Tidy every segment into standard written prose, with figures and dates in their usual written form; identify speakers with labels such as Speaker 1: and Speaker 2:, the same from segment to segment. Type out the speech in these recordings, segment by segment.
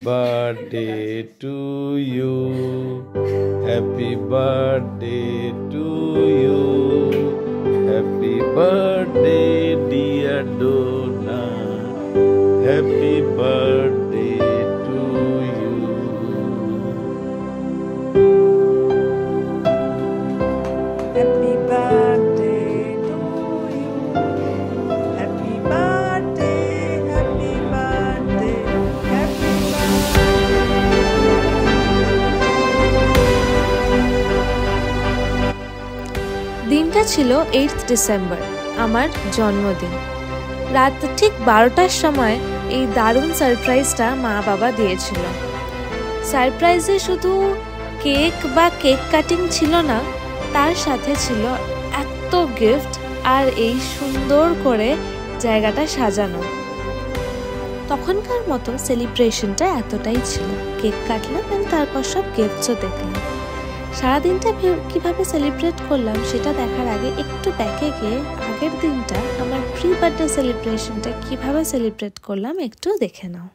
Speaker 1: birthday to you. Happy birthday to you. Happy birthday, dear Donna. Happy birthday to you.
Speaker 2: Happy birthday to you. Happy birthday, happy birthday, happy birthday.
Speaker 3: দিনটা ছিল 8 December, আমার জন্মদিন। রাত ঠিক 12টার সময় এই দারুণ সারপ্রাইজটা মা বাবা দিয়েছিল। সারপ্রাইজে শুধু কেক বা কেক কাটিং ছিল না, তার সাথে ছিল এত গিফট আর এই সুন্দর করে জায়গাটা সাজানো। তখনকার মতো সেলিব্রেশনটা এতটাই ছিল। কেক কাটলাম এবং তারপর সব গিফটসও দেখলাম। সারাদিনটা কিভাবে সেলিব্রেট করলাম সেটা দেখার আগে একটু ব্যাকে গিয়ে আগের দিনটা আমার প্রি বার্থডে সেলিব্রেশনটা কিভাবে সেলিব্রেট করলাম একটু দেখে নাও।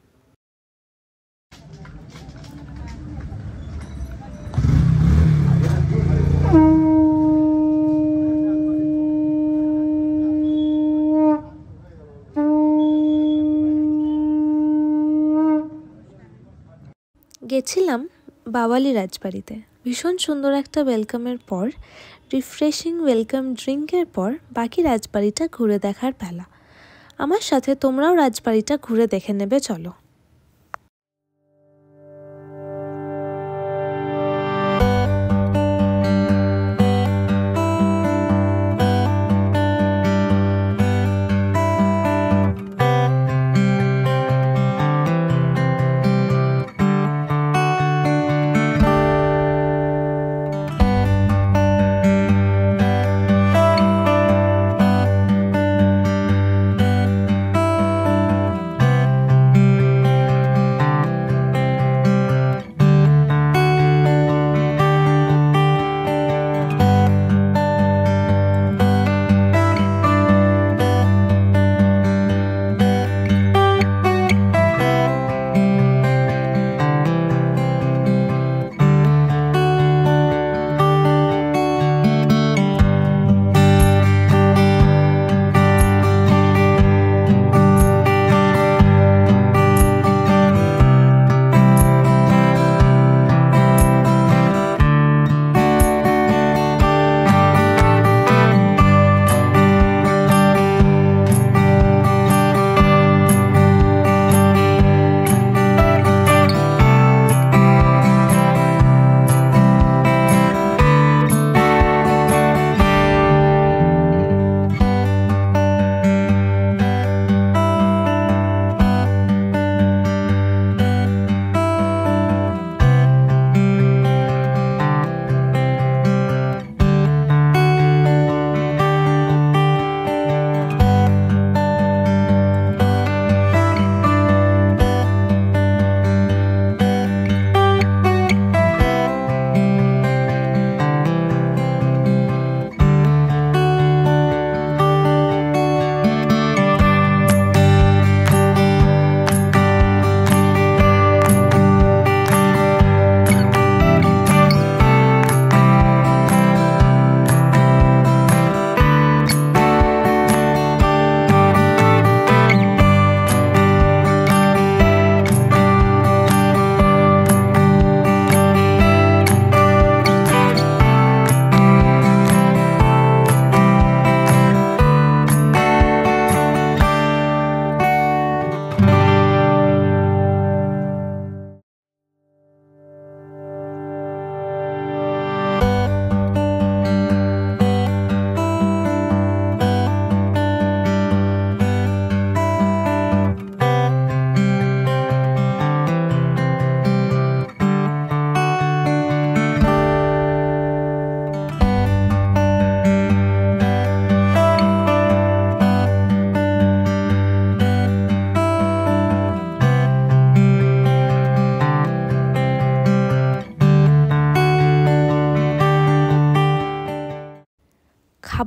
Speaker 3: গেছিলাম বাওয়ালি রাজবাড়িতে। ভীষণ সুন্দর একটা ওয়েলকামের পর, রিফ্রেশিং ওয়েলকাম ড্রিঙ্কের পর বাকি রাজবাড়িটা ঘুরে দেখার পালা। আমার সাথে তোমরাও রাজবাড়িটা ঘুরে দেখে নেবে, চলো।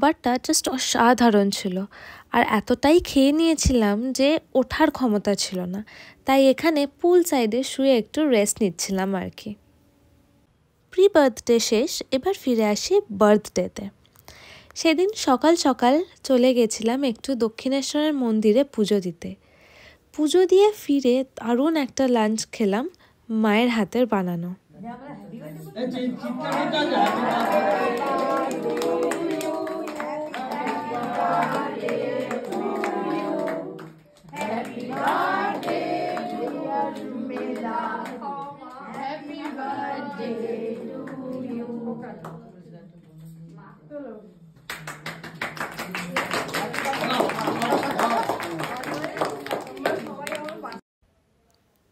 Speaker 3: খাবারটা জাস্ট অসাধারণ ছিল, আর এতটাই খেয়ে নিয়েছিলাম যে ওঠার ক্ষমতা ছিল না, তাই এখানে পুল সাইডে শুয়ে একটু রেস্ট নিচ্ছিলাম আর কি। প্রি বার্থডে শেষ, এবার ফিরে আসি বার্থডেতে। সেদিন সকাল সকাল চলে গেছিলাম একটু দক্ষিণেশ্বরের মন্দিরে পুজো দিতে। পুজো দিয়ে ফিরে দারুণ একটা লাঞ্চ খেলাম মায়ের হাতের বানানো।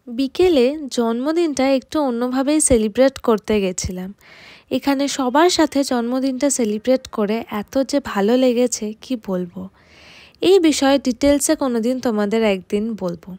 Speaker 3: বিকেলে জন্মদিনটা একটু অন্যভাবেই সেলিব্রেট করতে গেছিলাম। এখানে সবার সাথে জন্মদিনটা সেলিব্রেট করে এত যে ভালো লেগেছে কি বলবো। এই বিষয়ে ডিটেলসে কোনোদিন তোমাদের একদিন বলবো।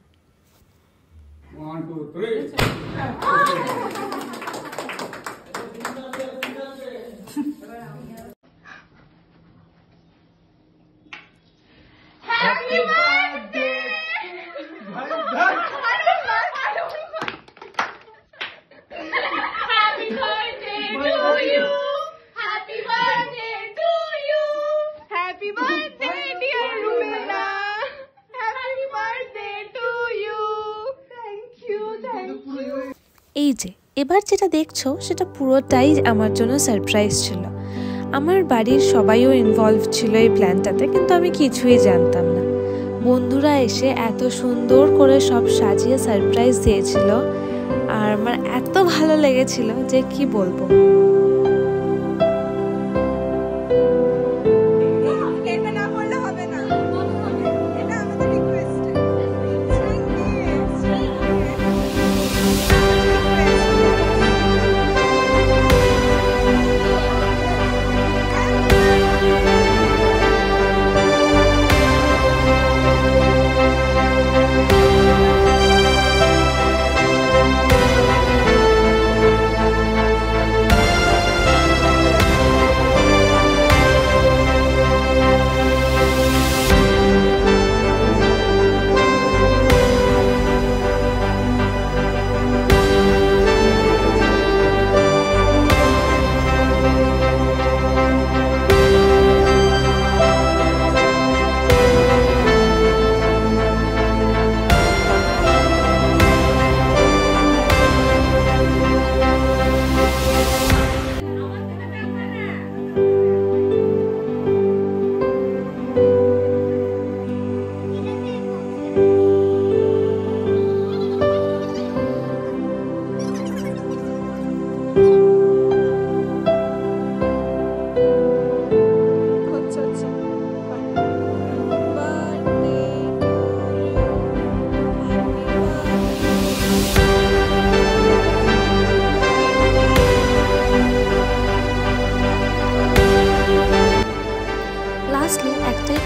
Speaker 3: এই যে এবার যেটা দেখছো সেটা পুরোটাই আমার জন্য সারপ্রাইজ ছিল। আমার বাড়ির সবাইও ইনভলভ ছিল এই প্ল্যানটাতে, কিন্তু আমি কিছুই জানতাম না। বন্ধুরা এসে এত সুন্দর করে সব সাজিয়ে সারপ্রাইজ দিয়েছিল, আর আমার এত ভালো লেগেছিল যে কি বলবো।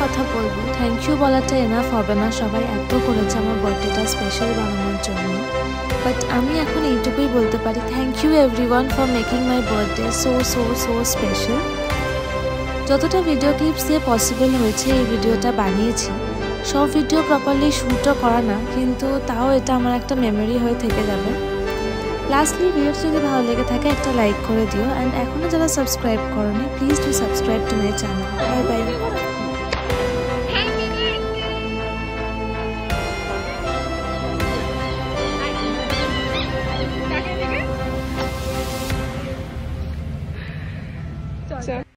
Speaker 3: কথা বলবো, থ্যাংক ইউ বলাটা এনাফ হবে না। সবাই এত করেছে আমার বার্থডেটা স্পেশাল বানানোর জন্য, বাট আমি এখন এইটুকুই বলতে পারি, thank you everyone for making my birthday so so so special. যতটা ভিডিও ক্লিপস দিয়ে পসিবল হয়েছে এই ভিডিওটা বানিয়েছি। সব ভিডিও প্রপারলি শ্যুটও করা না, কিন্তু তাও এটা আমার একটা মেমোরি হয়ে থেকে যাবে। লাস্টলি ভিডিওটা যদি ভালো লেগে থাকে একটা লাইক করে দিও, অ্যান্ড এখনও যারা সাবস্ক্রাইব করোনি please do subscribe to my channel. Bye bye.